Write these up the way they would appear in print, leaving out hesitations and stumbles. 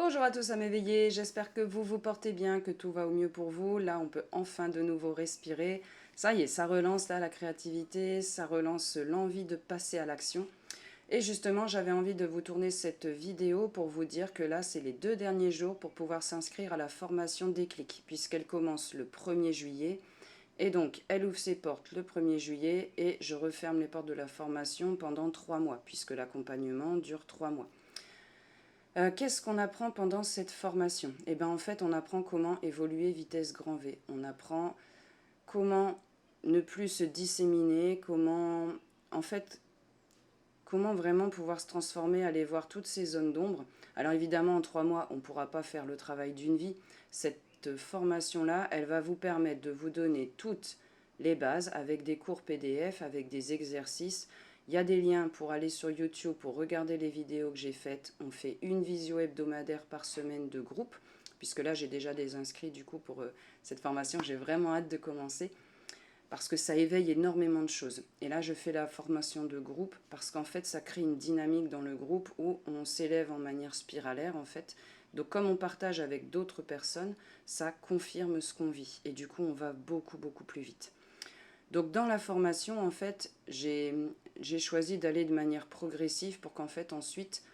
Bonjour à tous à m'éveiller, j'espère que vous vous portez bien, que tout va au mieux pour vous. Là, on peut enfin de nouveau respirer. Ça y est, ça relance là la créativité, ça relance l'envie de passer à l'action. Et justement, j'avais envie de vous tourner cette vidéo pour vous dire que là, c'est les 2 derniers jours pour pouvoir s'inscrire à la formation Déclic, puisqu'elle commence le 1er juillet. Et donc, elle ouvre ses portes le 1er juillet et je referme les portes de la formation pendant 3 mois, puisque l'accompagnement dure 3 mois. Qu'est-ce qu'on apprend pendant cette formation? Eh bien, en fait, on apprend comment évoluer vitesse grand V. On apprend comment ne plus se disséminer, en fait, comment vraiment pouvoir se transformer, aller voir toutes ces zones d'ombre. Alors évidemment, en 3 mois, on ne pourra pas faire le travail d'une vie. Cette formation-là, elle va vous permettre de vous donner toutes les bases avec des cours PDF, avec des exercices. Il y a des liens pour aller sur YouTube pour regarder les vidéos que j'ai faites. On fait une visio hebdomadaire par semaine de groupe, puisque là j'ai déjà des inscrits du coup pour cette formation. J'ai vraiment hâte de commencer parce que ça éveille énormément de choses. Et là, je fais la formation de groupe parce qu'en fait, ça crée une dynamique dans le groupe où on s'élève en manière spiralaire, en fait. Donc, comme on partage avec d'autres personnes, ça confirme ce qu'on vit. Et du coup, on va beaucoup, beaucoup plus vite. Donc, dans la formation, en fait, j'ai choisi d'aller de manière progressive pour qu'en fait, ensuite,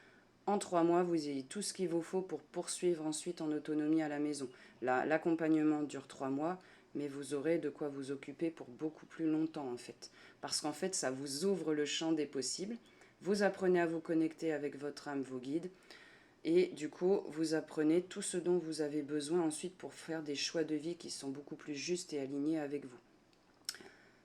en 3 mois, vous ayez tout ce qu'il vous faut pour poursuivre ensuite en autonomie à la maison. L'accompagnement dure 3 mois, mais vous aurez de quoi vous occuper pour beaucoup plus longtemps en fait. Parce qu'en fait, ça vous ouvre le champ des possibles. Vous apprenez à vous connecter avec votre âme, vos guides. Et du coup, vous apprenez tout ce dont vous avez besoin ensuite pour faire des choix de vie qui sont beaucoup plus justes et alignés avec vous.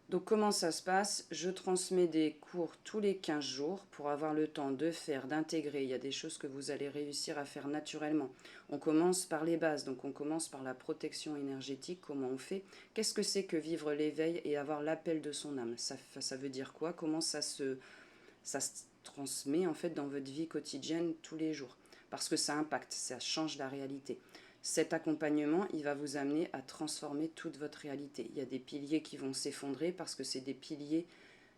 Donc comment ça se passe? Je transmets des cours tous les 15 jours pour avoir le temps de faire, d'intégrer. Il y a des choses que vous allez réussir à faire naturellement. On commence par les bases, donc on commence par la protection énergétique, comment on fait. Qu'est-ce que c'est que vivre l'éveil et avoir l'appel de son âme? Ça veut dire quoi? Comment ça se transmet en fait dans votre vie quotidienne tous les jours? Parce que ça impacte, ça change la réalité. Cet accompagnement, il va vous amener à transformer toute votre réalité. Il y a des piliers qui vont s'effondrer parce que c'est des piliers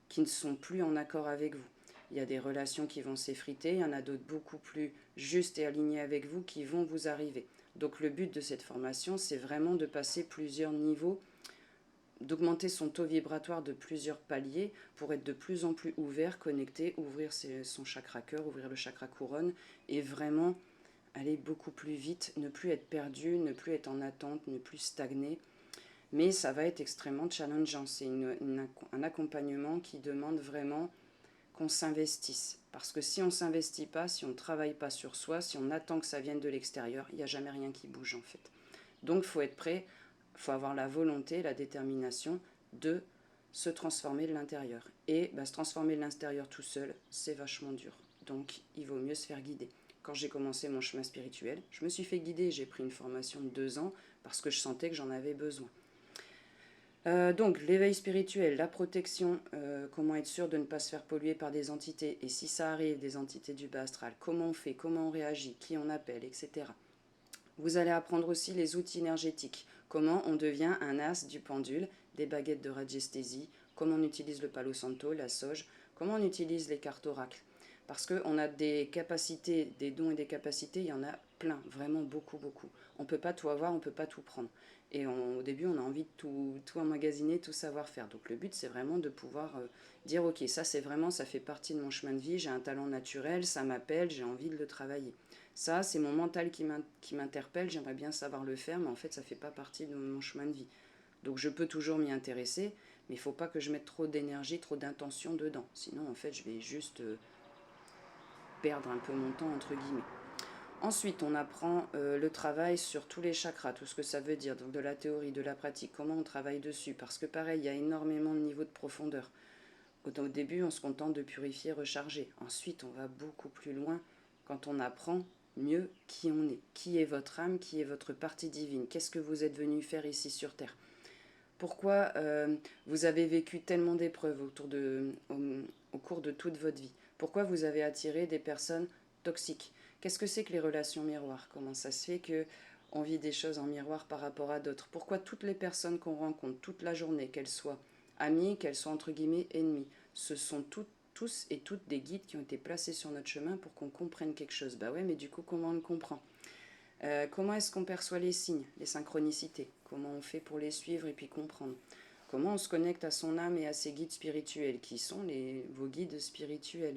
qui ne sont plus en accord avec vous. Il y a des relations qui vont s'effriter, il y en a d'autres beaucoup plus justes et alignées avec vous qui vont vous arriver. Donc le but de cette formation, c'est vraiment de passer plusieurs niveaux, d'augmenter son taux vibratoire de plusieurs paliers pour être de plus en plus ouvert, connecté, ouvrir son chakra cœur, ouvrir le chakra couronne et vraiment aller beaucoup plus vite, ne plus être perdu, ne plus être en attente, ne plus stagner. Mais ça va être extrêmement challengeant. C'est un accompagnement qui demande vraiment qu'on s'investisse. Parce que si on ne s'investit pas, si on ne travaille pas sur soi, si on attend que ça vienne de l'extérieur, il n'y a jamais rien qui bouge en fait. Donc il faut être prêt, il faut avoir la volonté, la détermination de se transformer de l'intérieur. Et se transformer de l'intérieur tout seul, c'est vachement dur. Donc il vaut mieux se faire guider. Quand j'ai commencé mon chemin spirituel, je me suis fait guider, j'ai pris une formation de 2 ans parce que je sentais que j'en avais besoin. Donc l'éveil spirituel, la protection, comment être sûr de ne pas se faire polluer par des entités, et si ça arrive, des entités du bas astral, comment on fait, comment on réagit, qui on appelle, etc. Vous allez apprendre aussi les outils énergétiques, comment on devient un as du pendule, des baguettes de radiesthésie, comment on utilise le palo santo, la sauge, comment on utilise les cartes oracles. Parce qu'on a des capacités, des dons et des capacités, il y en a plein, vraiment beaucoup, beaucoup. On ne peut pas tout avoir, on ne peut pas tout prendre. Et au début, on a envie de tout emmagasiner, tout savoir faire. Donc le but, c'est vraiment de pouvoir dire, ok, ça c'est vraiment, ça fait partie de mon chemin de vie, j'ai un talent naturel, ça m'appelle, j'ai envie de le travailler. Ça, c'est mon mental qui m'interpelle, j'aimerais bien savoir le faire, mais en fait, ça ne fait pas partie de mon chemin de vie. Donc je peux toujours m'y intéresser, mais il ne faut pas que je mette trop d'énergie, trop d'intention dedans. Sinon, en fait, je vais juste perdre un peu mon temps, entre guillemets. Ensuite, on apprend le travail sur tous les chakras, tout ce que ça veut dire, donc de la théorie, de la pratique, comment on travaille dessus, parce que pareil, il y a énormément de niveaux de profondeur. Au début, on se contente de purifier, recharger. Ensuite, on va beaucoup plus loin quand on apprend mieux qui on est. Qui est votre âme, qui est votre partie divine, qu'est-ce que vous êtes venu faire ici sur Terre. Pourquoi vous avez vécu tellement d'épreuves au cours de toute votre vie. Pourquoi vous avez attiré des personnes toxiques. Qu'est-ce que c'est que les relations miroirs? Comment ça se fait qu'on vit des choses en miroir par rapport à d'autres? Pourquoi toutes les personnes qu'on rencontre toute la journée, qu'elles soient amies, qu'elles soient entre guillemets ennemies, ce sont toutes tous et toutes des guides qui ont été placés sur notre chemin pour qu'on comprenne quelque chose. Bah ouais, mais du coup, comment on le comprend? Comment est-ce qu'on perçoit les signes, les synchronicités? Comment on fait pour les suivre et puis comprendre? Comment on se connecte à son âme et à ses guides spirituels? Qui sont vos guides spirituels?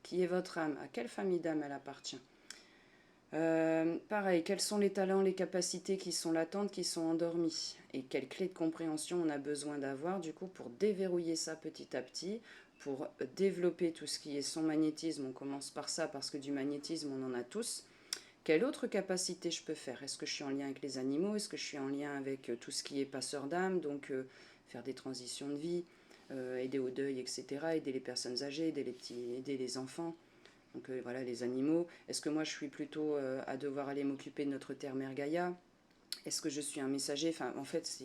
Qui est votre âme? À quelle famille d'âme elle appartient? Pareil, quels sont les talents, les capacités qui sont latentes, qui sont endormies? Et quelles clés de compréhension on a besoin d'avoir du coup pour déverrouiller ça petit à petit, pour développer tout ce qui est son magnétisme? On commence par ça parce que du magnétisme on en a tous. Quelle autre capacité je peux faire? Est-ce que je suis en lien avec les animaux? Est-ce que je suis en lien avec tout ce qui est passeur d'âme? Donc faire des transitions de vie, aider au deuil, etc. Aider les personnes âgées, aider les enfants. Donc voilà, les animaux. Est-ce que moi je suis plutôt à devoir aller m'occuper de notre terre-mère Gaïa? Est-ce que je suis un messager? Enfin, en fait,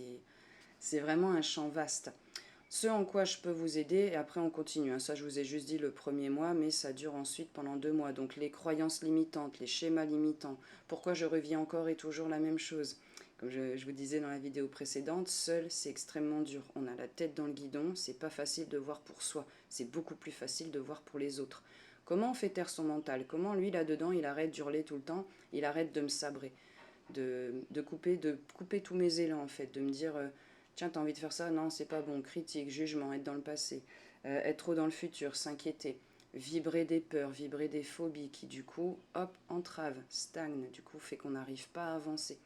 c'est vraiment un champ vaste. Ce en quoi je peux vous aider, et après on continue. Ça, je vous ai juste dit le premier mois, mais ça dure ensuite pendant 2 mois. Donc les croyances limitantes, les schémas limitants. Pourquoi je revis encore et toujours la même chose? Comme je vous disais dans la vidéo précédente, seul c'est extrêmement dur. On a la tête dans le guidon, c'est pas facile de voir pour soi. C'est beaucoup plus facile de voir pour les autres. Comment on fait taire son mental? Comment lui là-dedans il arrête d'hurler tout le temps? Il arrête de me sabrer, de couper tous mes élans en fait, de me dire tiens, t'as envie de faire ça? Non, c'est pas bon. Critique, jugement, être dans le passé, être trop dans le futur, s'inquiéter, vibrer des peurs, vibrer des phobies qui, du coup, hop, entravent, stagnent, du coup, fait qu'on n'arrive pas à avancer.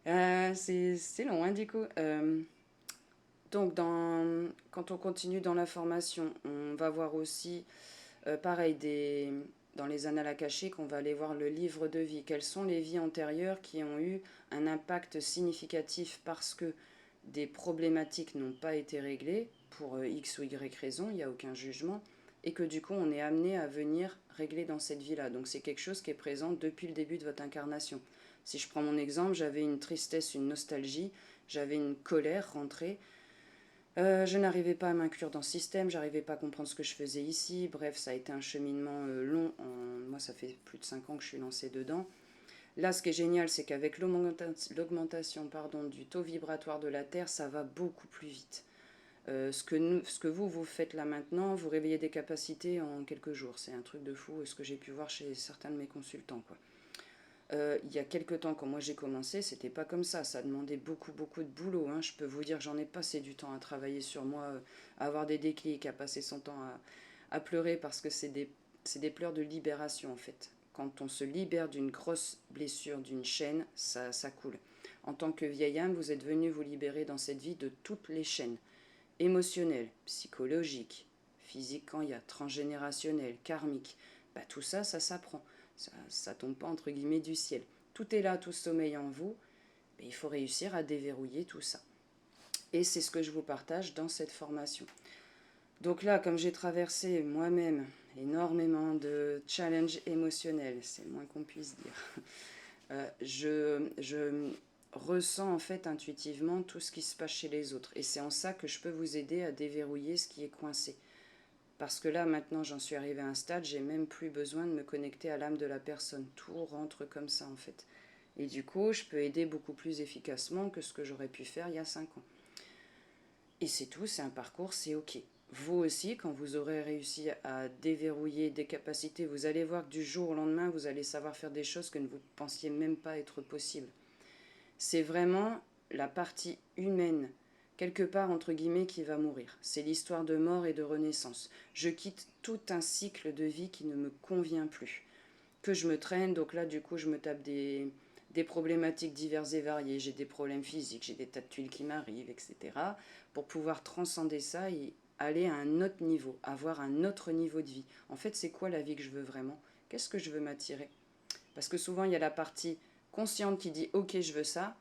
C'est long, hein, du coup. Donc, quand on continue dans la formation, on va voir aussi, pareil, dans les annales akashiques, on va aller voir le livre de vie. Quelles sont les vies antérieures qui ont eu un impact significatif parce que des problématiques n'ont pas été réglées pour X ou Y raison, il n'y a aucun jugement, et que du coup on est amené à venir régler dans cette vie-là. Donc c'est quelque chose qui est présent depuis le début de votre incarnation. Si je prends mon exemple, j'avais une tristesse, une nostalgie, j'avais une colère rentrée, je n'arrivais pas à m'inclure dans ce système, j'arrivais pas à comprendre ce que je faisais ici, bref ça a été un cheminement long, moi ça fait plus de 5 ans que je suis lancée dedans. Là, ce qui est génial, c'est qu'avec l'augmentation du taux vibratoire de la Terre, ça va beaucoup plus vite. Ce que vous faites là maintenant, vous réveillez des capacités en quelques jours. C'est un truc de fou, ce que j'ai pu voir chez certains de mes consultants, quoi. Il y a quelques temps, quand moi j'ai commencé, c'était pas comme ça demandait beaucoup, beaucoup de boulot. Hein. Je peux vous dire, j'en ai passé du temps à travailler sur moi, à avoir des déclics, à passer son temps à pleurer parce que c'est des pleurs de libération en fait. Quand on se libère d'une grosse blessure, d'une chaîne, ça coule. En tant que vieille âme, vous êtes venu vous libérer dans cette vie de toutes les chaînes émotionnelles, psychologiques, physiques quand il y a, transgénérationnelles, karmiques. Bah, tout ça, ça s'apprend. Ça tombe pas entre guillemets du ciel. Tout est là, tout sommeille en vous. Mais il faut réussir à déverrouiller tout ça. Et c'est ce que je vous partage dans cette formation. Donc là, comme j'ai traversé moi-même énormément de challenges émotionnels, c'est le moins qu'on puisse dire, je ressens en fait intuitivement tout ce qui se passe chez les autres. Et c'est en ça que je peux vous aider à déverrouiller ce qui est coincé. Parce que là, maintenant, j'en suis arrivée à un stade, j'ai même plus besoin de me connecter à l'âme de la personne. Tout rentre comme ça, en fait. Et du coup, je peux aider beaucoup plus efficacement que ce que j'aurais pu faire il y a 5 ans. Et c'est tout, c'est un parcours, c'est ok. Vous aussi, quand vous aurez réussi à déverrouiller des capacités, vous allez voir que du jour au lendemain, vous allez savoir faire des choses que vous ne pensiez même pas être possibles. C'est vraiment la partie humaine quelque part entre guillemets qui va mourir. C'est l'histoire de mort et de renaissance. Je quitte tout un cycle de vie qui ne me convient plus. Que je me traîne, donc là du coup je me tape des problématiques diverses et variées. J'ai des problèmes physiques, j'ai des tas de tuiles qui m'arrivent, etc. Pour pouvoir transcender ça et aller à un autre niveau, avoir un autre niveau de vie. En fait, c'est quoi la vie que je veux vraiment? Qu'est-ce que je veux m'attirer? Parce que souvent il y a la partie consciente qui dit ok je veux ça,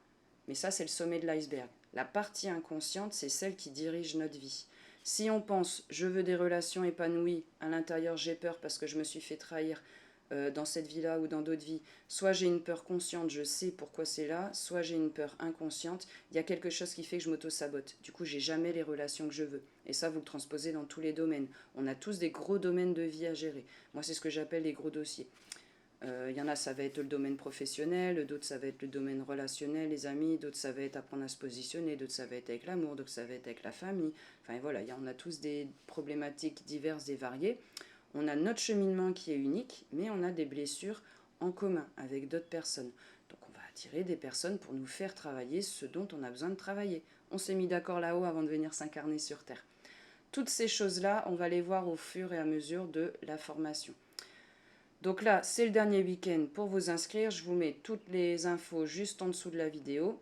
mais ça c'est le sommet de l'iceberg. La partie inconsciente, c'est celle qui dirige notre vie. Si on pense je veux des relations épanouies, à l'intérieur j'ai peur parce que je me suis fait trahir dans cette vie-là ou dans d'autres vies, soit j'ai une peur consciente, je sais pourquoi c'est là, soit j'ai une peur inconsciente, il y a quelque chose qui fait que je m'auto-sabote. Du coup, j'ai jamais les relations que je veux. Et ça, vous le transposez dans tous les domaines. On a tous des gros domaines de vie à gérer. Moi, c'est ce que j'appelle les gros dossiers. Il y en a, ça va être le domaine professionnel, d'autres, ça va être le domaine relationnel, les amis, d'autres, ça va être apprendre à se positionner, d'autres, ça va être avec l'amour, d'autres, ça va être avec la famille. Enfin voilà, on a tous des problématiques diverses et variées. On a notre cheminement qui est unique, mais on a des blessures en commun avec d'autres personnes. Donc on va attirer des personnes pour nous faire travailler ce dont on a besoin de travailler. On s'est mis d'accord là-haut avant de venir s'incarner sur Terre. Toutes ces choses-là, on va les voir au fur et à mesure de la formation. Donc là, c'est le dernier week-end pour vous inscrire. Je vous mets toutes les infos juste en dessous de la vidéo.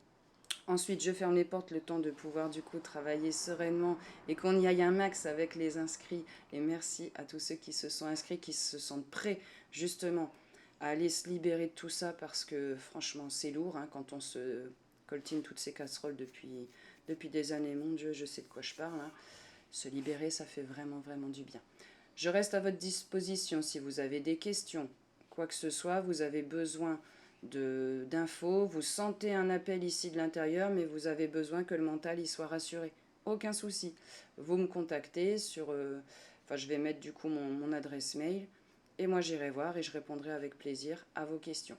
Ensuite, je ferme les portes le temps de pouvoir du coup travailler sereinement et qu'on y aille un max avec les inscrits. Et merci à tous ceux qui se sont inscrits, qui se sentent prêts justement à aller se libérer de tout ça parce que franchement, c'est lourd quand on se coltine toutes ces casseroles depuis des années. Mon Dieu, je sais de quoi je parle. Se libérer, ça fait vraiment, vraiment du bien. Je reste à votre disposition si vous avez des questions, quoi que ce soit, vous avez besoin d'infos, vous sentez un appel ici de l'intérieur, mais vous avez besoin que le mental y soit rassuré. Aucun souci. Vous me contactez sur... je vais mettre du coup mon adresse mail, et moi j'irai voir et je répondrai avec plaisir à vos questions.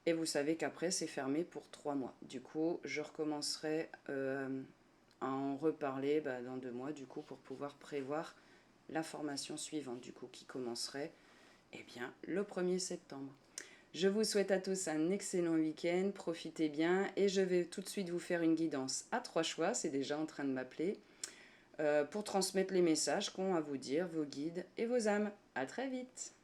Et vous savez qu'après, c'est fermé pour 3 mois. Du coup, je recommencerai à en reparler dans 2 mois, du coup, pour pouvoir prévoir la formation suivante, du coup, qui commencerait le 1er septembre. Je vous souhaite à tous un excellent week-end, profitez bien, et je vais tout de suite vous faire une guidance à 3 choix, c'est déjà en train de m'appeler, pour transmettre les messages qu'ont à vous dire vos guides et vos âmes. À très vite!